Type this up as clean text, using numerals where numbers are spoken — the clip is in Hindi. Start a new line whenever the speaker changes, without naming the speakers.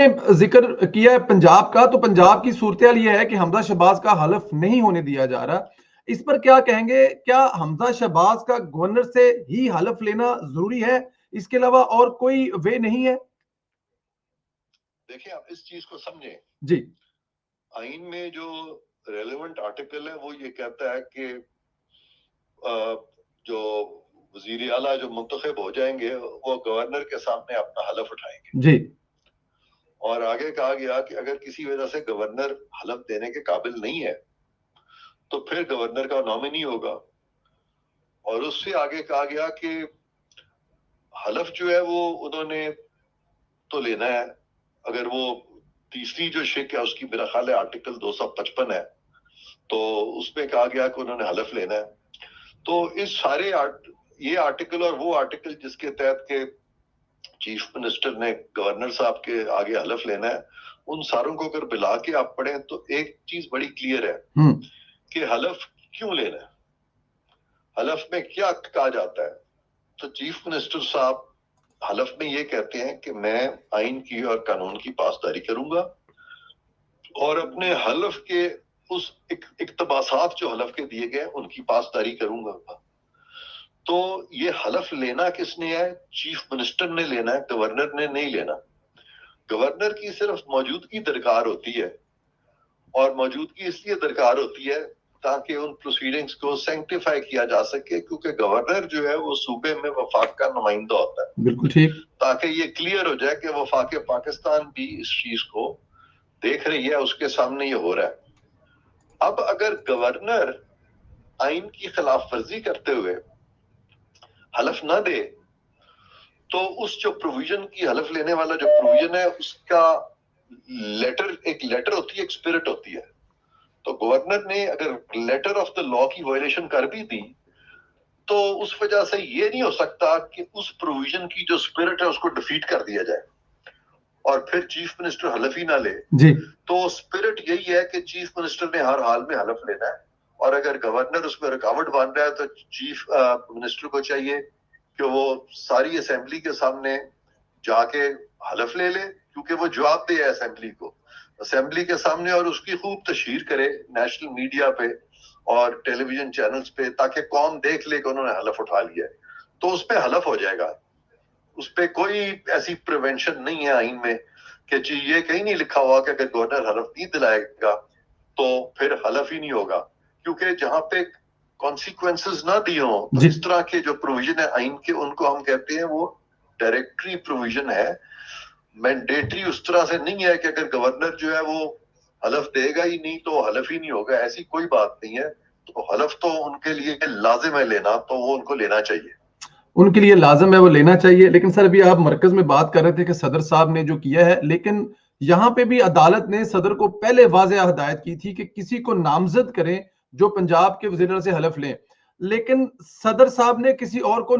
जिक्र किया है पंजाब का, तो पंजाब की सूरत ये है कि हमजा शहबाज का हलफ नहीं होने दिया जा रहा। इस पर क्या कहेंगे? क्या हमजा शहबाज का गवर्नर से ही हलफ लेना जरूरी है, इसके अलावा और कोई वे नहीं है?
देखिए, आप इस चीज को समझें
जी।
आइन में जो रेलेवेंट आर्टिकल है वो ये कहता है कि जो वजीर आला जो मुंतखब हो जाएंगे वो गवर्नर के सामने अपना हलफ उठाएंगे
जी।
और आगे कहा गया कि अगर किसी वजह से गवर्नर हलफ देने के काबिल नहीं है तो फिर गवर्नर का नॉमिनी होगा। और उससे आगे कहा गया कि हलफ जो है वो उन्होंने तो लेना है। अगर वो तीसरी जो शिक है उसकी मेरा ख्याल है आर्टिकल 255 है, तो उसमें कहा गया कि उन्होंने हलफ लेना है। तो इस सारे ये आर्टिकल और वो आर्टिकल जिसके तहत के चीफ मिनिस्टर ने गवर्नर साहब के आगे हलफ लेना है, उन सारों को अगर मिला के आप पढ़ें तो एक चीज बड़ी क्लियर है कि हलफ क्यों लेना है, हलफ में क्या कहा जाता है। तो चीफ मिनिस्टर साहब हलफ में ये कहते हैं कि मैं आइन की और कानून की पासदारी करूंगा और अपने हलफ के उस इक्तबासात जो हलफ के दिए गए उनकी पासदारी करूंगा। तो ये हलफ लेना किसने है? चीफ मिनिस्टर ने लेना है, गवर्नर ने नहीं लेना। गवर्नर की सिर्फ मौजूदगी दरकार होती है और मौजूदगी इसलिए दरकार होती है ताकि उन प्रोसीडिंग्स को सैंक्टिफाई किया जा सके, क्योंकि गवर्नर जो है वो सूबे में वफाक का नुमाइंदा होता है।
बिल्कुल ठीक।
ताकि ये क्लियर हो जाए कि वफाक पाकिस्तान भी इस चीज को देख रही है, उसके सामने ये हो रहा है। अब अगर गवर्नर आइन की खिलाफ वर्जी करते हुए हलफ ना दे तो उस जो प्रोविजन की हलफ लेने वाला जो प्रोविजन है उसका लेटर, एक लेटर होती है, एक स्पिरिट होती है। तो गवर्नर ने अगर लेटर ऑफ द लॉ की वायलेशन कर भी दी तो उस वजह से ये नहीं हो सकता कि उस प्रोविजन की जो स्पिरिट है उसको डिफीट कर दिया जाए और फिर चीफ मिनिस्टर हलफ ही ना ले।
जी।
तो स्पिरिट यही है कि चीफ मिनिस्टर ने हर हाल में हलफ लेना है और अगर गवर्नर उसमें रुकावट बन रहा है तो चीफ मिनिस्टर को चाहिए कि वो सारी असेंबली के सामने जाके हलफ ले ले, क्योंकि वो जवाब दे असेंबली को, असेंबली के सामने, और उसकी खूब तशहीर करे नेशनल मीडिया पे और टेलीविजन चैनल्स पे, ताकि कौम देख ले कि उन्होंने हलफ उठा लिया है। तो उस पे हलफ हो जाएगा। उस पे कोई ऐसी प्रिवेंशन नहीं है आइन में कि ये कहीं नहीं लिखा हुआ कि अगर गवर्नर हलफ नहीं दिलाएगा तो फिर हलफ ही नहीं होगा, क्योंकि जहां पे कॉन्सिक्वेंसेस ना दिए हो तो इस तरह के जो प्रोविजन है आइन के उनको हम कहते हैं वो डायरेक्टरी प्रोविजन है। मैंडेटरी उस तरह से नहीं है कि अगर गवर्नर जो है वो हलफ देगा ही नहीं तो हलफ ही नहीं होगा, ऐसी कोई बात नहीं है। तो हलफ तो उनके लिए लाजिम है लेना, तो वो उनको लेना चाहिए,
उनके लिए लाजम है, वो लेना चाहिए। लेकिन सर अभी आप मरकज में बात कर रहे थे कि सदर साहब ने जो किया है, लेकिन यहां पे भी अदालत ने सदर को पहले वाज़ेह हिदायत की थी कि किसी को नामजद करें जो पंजाब के वज़ीर से हलफ लें, लेकिन सदर साहब ने किसी और को